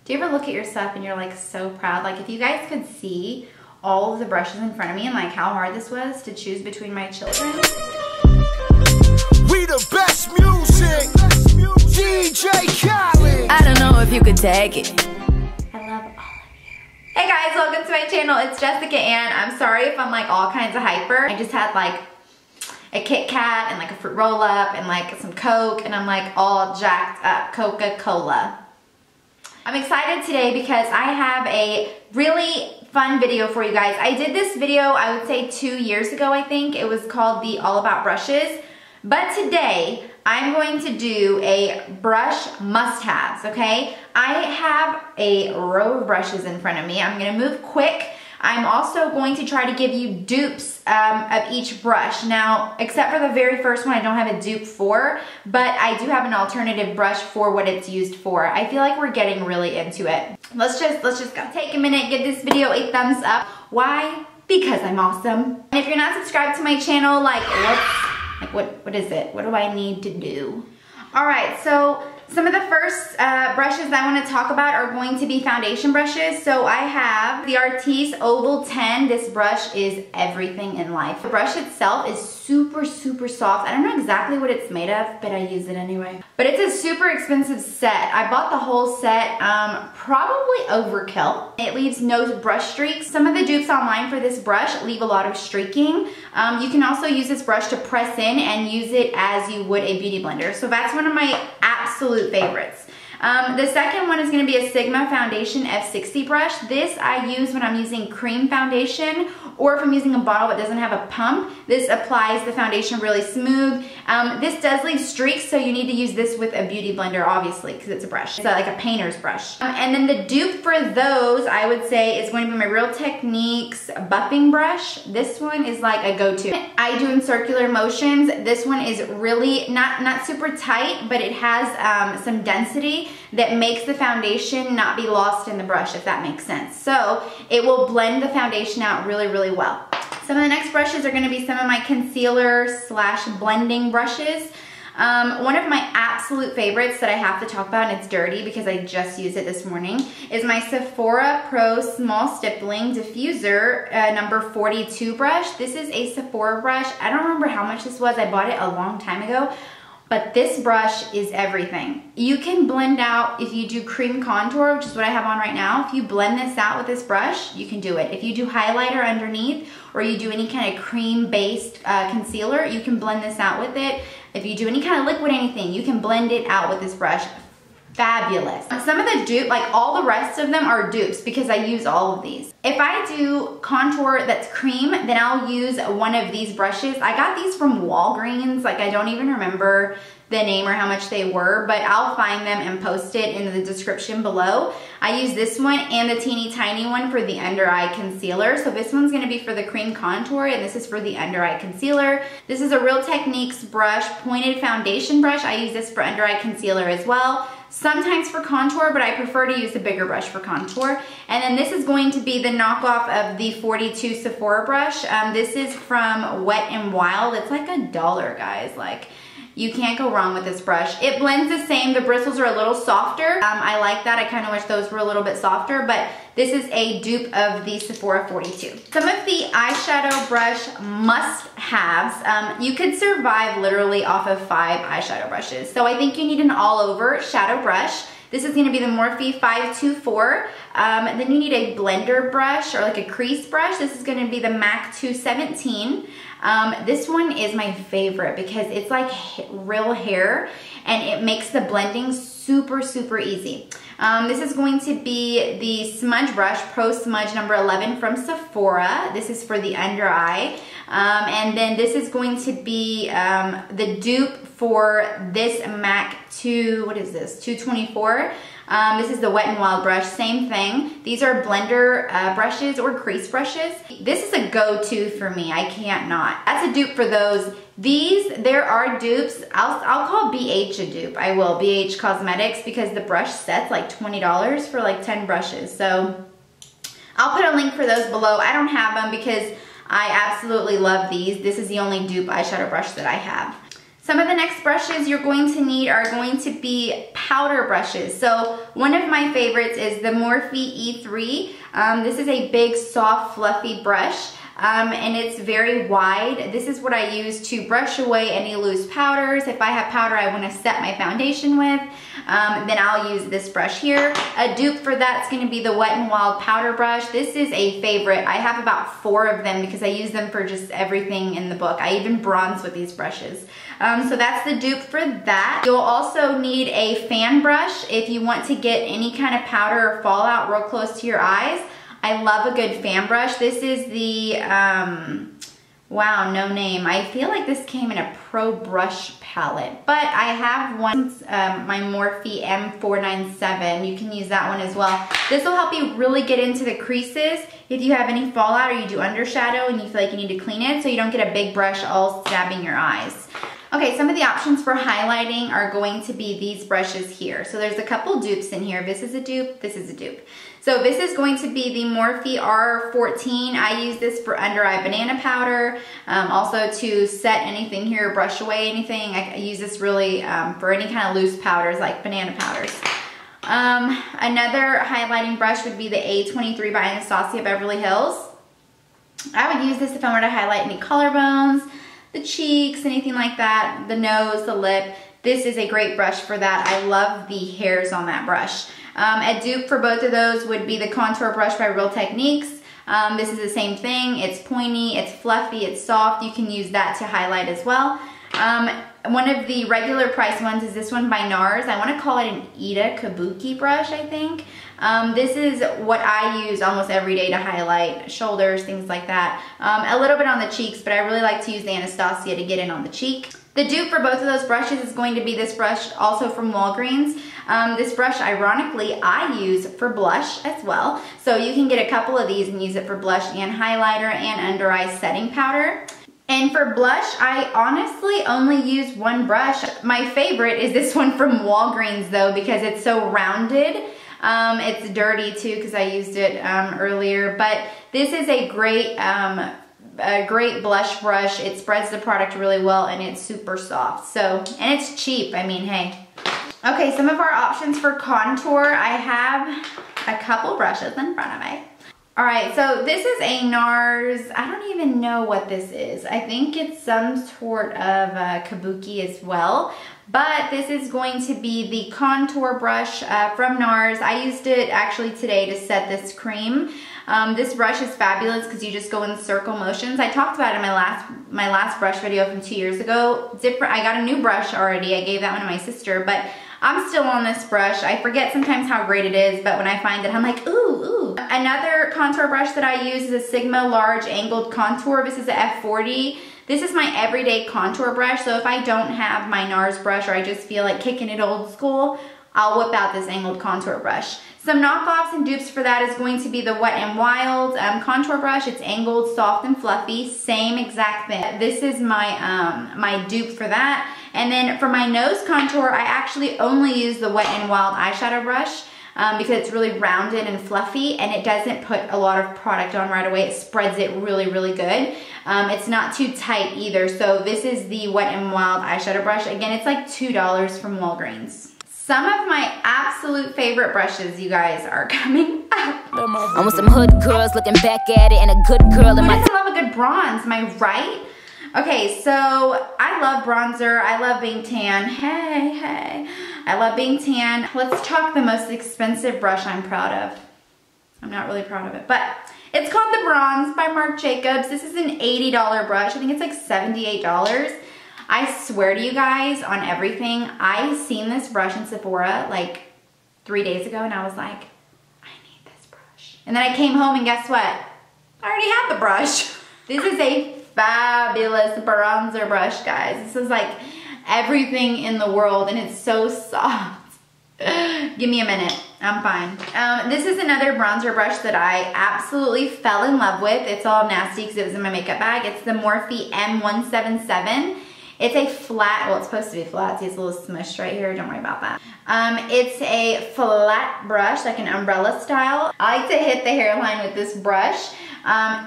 Do you ever look at your stuff and you're like so proud? Like if you guys could see all of the brushes in front of me and like how hard this was to choose between my children. We the best music, DJ Khaled. I don't know if you could take it. I love all of you. Hey guys, welcome to my channel. It's Jessica Ann. I'm sorry if I'm like all kinds of hyper. I just had like a Kit Kat and like a fruit roll up and like some Coke and I'm like all jacked up. Coca-Cola. I'm excited today because I have a really fun video for you guys. I did this video, I would say 2 years ago, I think. It was called the All About Brushes. But today, I'm going to do a brush must-haves, okay? I have a row of brushes in front of me. I'm gonna move quick. I'm also going to try to give you dupes of each brush. Now, except for the very first one, I don't have a dupe for, but I do have an alternative brush for what it's used for. I feel like we're getting really into it. Let's just go. Take a minute, give this video a thumbs up. Why? Because I'm awesome. And if you're not subscribed to my channel, what is it? What do I need to do? All right, so some of the first brushes I want to talk about are going to be foundation brushes. So I have the Artis Oval 10. This brush is everything in life. The brush itself is super, super soft. I don't know exactly what it's made of, but I use it anyway. But it's a super expensive set. I bought the whole set, probably overkill. It leaves no brush streaks. Some of the dupes online for this brush leave a lot of streaking. You can also use this brush to press in and use it as you would a beauty blender. So that's one of my absolute favorites. The second one is going to be a Sigma Foundation F60 brush. This I use when I'm using cream foundation or if I'm using a bottle that doesn't have a pump. This applies the foundation really smooth. This does leave streaks, so you need to use this with a beauty blender, obviously, because it's a brush. It's like a painter's brush. And then the dupe for those, I would say, is going to be my Real Techniques buffing brush. This one is like a go-to. I do in circular motions. This one is really not super tight, but it has some density that makes the foundation not be lost in the brush, if that makes sense. So it will blend the foundation out really, really well. Some of the next brushes are going to be some of my concealer / blending brushes. One of my absolute favorites that I have to talk about, and it's dirty because I just used it this morning, is my Sephora Pro Small Stippling Diffuser number 42 brush. This is a Sephora brush. I don't remember how much this was. I bought it a long time ago. But this brush is everything. You can blend out, if you do cream contour, which is what I have on right now, if you blend this out with this brush, you can do it. If you do highlighter underneath, or you do any kind of cream-based concealer, you can blend this out with it. If you do any kind of liquid anything, you can blend it out with this brush. Fabulous. Some of the dupe, like all the rest of them are dupes because I use all of these. If I do contour that's cream, then I'll use one of these brushes. I got these from Walgreens. Like I don't even remember the name or how much they were, but I'll find them and post it in the description below. I use this one and the teeny tiny one for the under eye concealer. So this one's gonna be for the cream contour and this is for the under eye concealer. This is a Real Techniques brush, pointed foundation brush. I use this for under eye concealer as well. Sometimes for contour, but I prefer to use the bigger brush for contour. And then this is going to be the knockoff of the 42 Sephora brush. This is from Wet n Wild. It's like $1, guys. Like, you can't go wrong with this brush. It blends the same. The bristles are a little softer. I like that. I kind of wish those were a little bit softer, but this is a dupe of the Sephora 42. Some of the eyeshadow brush must-haves. You could survive literally off of 5 eyeshadow brushes. So I think you need an all-over shadow brush. This is gonna be the Morphe 524. Then you need a blender brush or like a crease brush. This is gonna be the MAC 217. This one is my favorite because it's like real hair and it makes the blending super, super easy. This is going to be the Smudge Brush, Pro Smudge number 11 from Sephora. This is for the under eye. And then this is going to be the dupe for this MAC 224. This is the Wet n Wild brush, same thing. These are blender brushes or crease brushes. This is a go-to for me, I can't not. That's a dupe for those. These, there are dupes. I'll call BH a dupe. I will, BH Cosmetics, because the brush set's like $20 for like 10 brushes. So I'll put a link for those below. I don't have them because I absolutely love these. This is the only dupe eyeshadow brush that I have. Some of the next brushes you're going to need are going to be powder brushes. So one of my favorites is the Morphe E3. This is a big, soft, fluffy brush. And it's very wide. This is what I use to brush away any loose powders. If I have powder I want to set my foundation with, then I'll use this brush here. A dupe for that's going to be the Wet n Wild powder brush. This is a favorite. I have about 4 of them because I use them for just everything in the book. I even bronze with these brushes. So that's the dupe for that. You'll also need a fan brush if you want to get any kind of powder or fallout real close to your eyes. I love a good fan brush. This is the, wow, no name. I feel like this came in a Pro Brush palette, but I have one, my Morphe M497. You can use that one as well. This will help you really get into the creases if you have any fallout or you do undershadow and you feel like you need to clean it so you don't get a big brush all stabbing your eyes. Okay, some of the options for highlighting are going to be these brushes here. So there's a couple dupes in here. This is a dupe, this is a dupe. So this is going to be the Morphe R14. I use this for under eye banana powder, also to set anything here, brush away anything. I use this really for any kind of loose powders like banana powders. Another highlighting brush would be the A23 by Anastasia Beverly Hills. I would use this if I were to highlight any collarbones, the cheeks, anything like that, the nose, the lip. This is a great brush for that. I love the hairs on that brush. A dupe for both of those would be the contour brush by Real Techniques. This is the same thing. It's pointy, it's fluffy, it's soft. You can use that to highlight as well. One of the regular price ones is this one by Nars. I want to call it an Ida Kabuki brush, I think. This is what I use almost every day to highlight shoulders, things like that. A little bit on the cheeks, but I really like to use the Anastasia to get in on the cheek. The dupe for both of those brushes is going to be this brush, also from Walgreens. This brush, ironically, I use for blush as well. So you can get a couple of these and use it for blush and highlighter and under eye setting powder. And for blush, I honestly only use one brush. My favorite is this one from Walgreens though, because it's so rounded. It's dirty too because I used it earlier, but this is a great blush brush. It spreads the product really well and it's super soft. So, and it's cheap. I mean, hey. Okay, some of our options for contour. I have a couple brushes in front of me. All right, so this is a Nars. I don't even know what this is. I think it's some sort of Kabuki as well. But this is going to be the contour brush from Nars. I used it actually today to set this cream. This brush is fabulous because you just go in circle motions. I talked about it in my last brush video from 2 years ago. I got a new brush already. I gave that one to my sister, but I'm still on this brush. I forget sometimes how great it is, but when I find it, I'm like, ooh, ooh. Another contour brush that I use is a Sigma Large Angled Contour. This is a F40. This is my everyday contour brush, so if I don't have my Nars brush or I just feel like kicking it old school, I'll whip out this angled contour brush. Some knockoffs and dupes for that is going to be the Wet n Wild contour brush. It's angled, soft, and fluffy. Same exact thing. This is my, my dupe for that. And then for my nose contour, I actually only use the Wet n Wild eyeshadow brush because it's really rounded and fluffy and it doesn't put a lot of product on right away. It spreads it really, really good. It's not too tight either. So this is the Wet n Wild eyeshadow brush. Again, it's like $2 from Walgreens. Some of my absolute favorite brushes, you guys, are coming up. I want some hood girls looking back at it and a good girl in my... Who doesn't love a good bronze, am I right? Okay, so I love bronzer. I love being tan. Hey, hey. I love being tan. Let's talk the most expensive brush I'm proud of. I'm not really proud of it, but it's called the Bronze by Marc Jacobs. This is an $80 brush. I think it's like $78. I swear to you guys on everything, I seen this brush in Sephora like 3 days ago and I was like, I need this brush. And then I came home and guess what? I already have the brush. This is a fabulous bronzer brush, guys. This is like everything in the world and it's so soft. Give me a minute, I'm fine. This is another bronzer brush that I absolutely fell in love with. It's all nasty because it was in my makeup bag. It's the Morphe M177. It's a flat, well, it's supposed to be flat. See, it's a little smushed right here. Don't worry about that. It's a flat brush, like an umbrella style. I like to hit the hairline with this brush.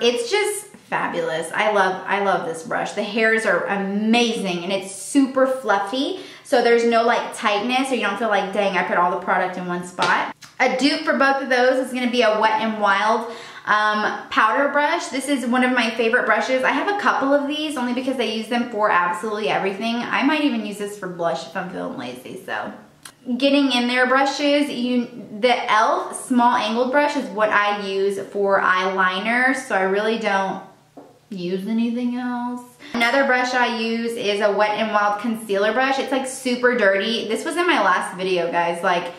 It's just fabulous. I love this brush. The hairs are amazing and it's super fluffy. So there's no like tightness, or you don't feel like, dang, I put all the product in one spot. A dupe for both of those is gonna be a Wet n Wild powder brush. This is one of my favorite brushes. I have a couple of these only because I use them for absolutely everything. I might even use this for blush if I'm feeling lazy, so. Getting in there brushes, the e.l.f. small angled brush is what I use for eyeliner, so I really don't use anything else. Another brush I use is a Wet n Wild concealer brush. It's like super dirty. This was in my last video, guys. Like,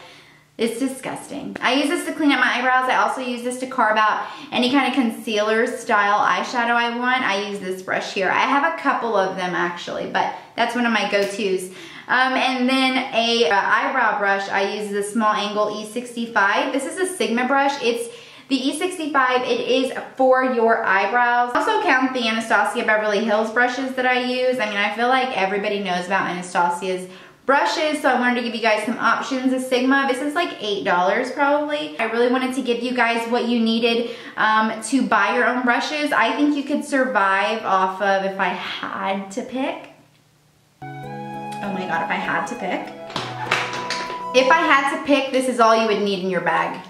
it's disgusting. I use this to clean up my eyebrows. I also use this to carve out any kind of concealer style eyeshadow I want. I use this brush here. I have a couple of them actually, but that's one of my go-tos. And then a eyebrow brush, I use the small angle E65. This is a Sigma brush. It's the E65, it is for your eyebrows. I also count the Anastasia Beverly Hills brushes that I use. I mean, I feel like everybody knows about Anastasia's brushes, so I wanted to give you guys some options. The Sigma, this is like $8 probably. I really wanted to give you guys what you needed to buy your own brushes. I think you could survive off of, if I had to pick, oh my God, if I had to pick. If I had to pick, this is all you would need in your bag.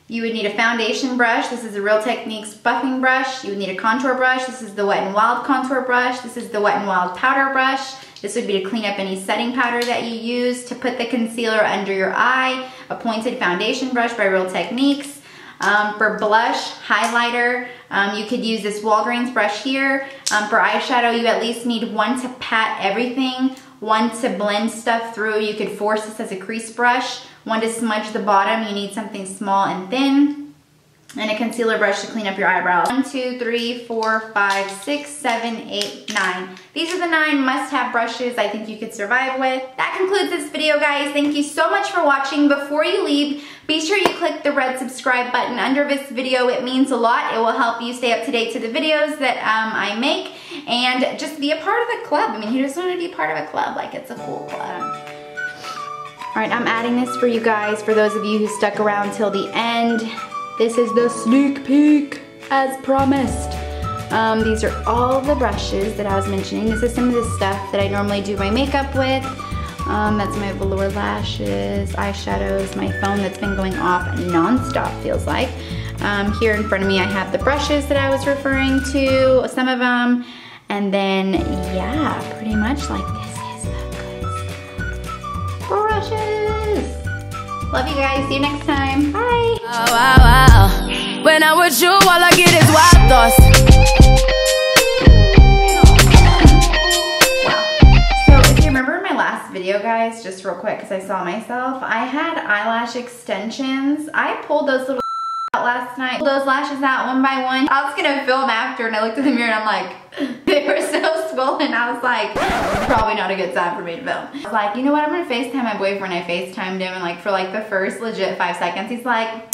You would need a foundation brush. This is the Real Techniques buffing brush. You would need a contour brush. This is the Wet n Wild contour brush. This is the Wet n Wild powder brush. This would be to clean up any setting powder that you use, to put the concealer under your eye, a pointed foundation brush by Real Techniques. For blush, highlighter, you could use this Walgreens brush here. For eyeshadow, you at least need one to pat everything, one to blend stuff through. You could force this as a crease brush. One to smudge the bottom, you need something small and thin. And a concealer brush to clean up your eyebrows. 1, 2, 3, 4, 5, 6, 7, 8, 9. These are the 9 must-have brushes I think you could survive with. That concludes this video, guys. Thank you so much for watching. Before you leave, be sure you click the red subscribe button under this video. It means a lot. It will help you stay up to date to the videos that I make. And just be a part of the club. I mean, who doesn't want to be part of a club? Like, it's a cool club. All right, I'm adding this for you guys, for those of you who stuck around till the end. This is the sneak peek, as promised. These are all the brushes that I was mentioning. This is some of the stuff that I normally do my makeup with. That's my velour lashes, eyeshadows, my phone that's been going off non-stop, feels like. Here in front of me I have the brushes that I was referring to, some of them. And then, yeah, pretty much like this is the good stuff. Brushes! Love you guys, see you next time, bye! Wow. When I'm with you, all I get is wild thoughts. Wow. So if you remember in my last video, guys, just real quick, because I saw myself, I had eyelash extensions. I pulled those little out last night. Pulled those lashes out one by one. I was gonna film after, and I looked in the mirror and I'm like, they were so swollen. I was like, probably not a good time for me to film. I was like, you know what, I'm gonna FaceTime my boyfriend. I FaceTimed him, and like for like the first legit 5 seconds, he's like,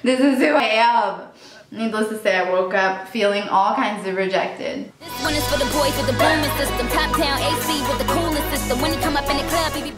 this is who I am. Needless to say, I woke up feeling all kinds of rejected. This one is for the boys with the booming system. Top down AC with the coolest system. When you come up in the club, baby.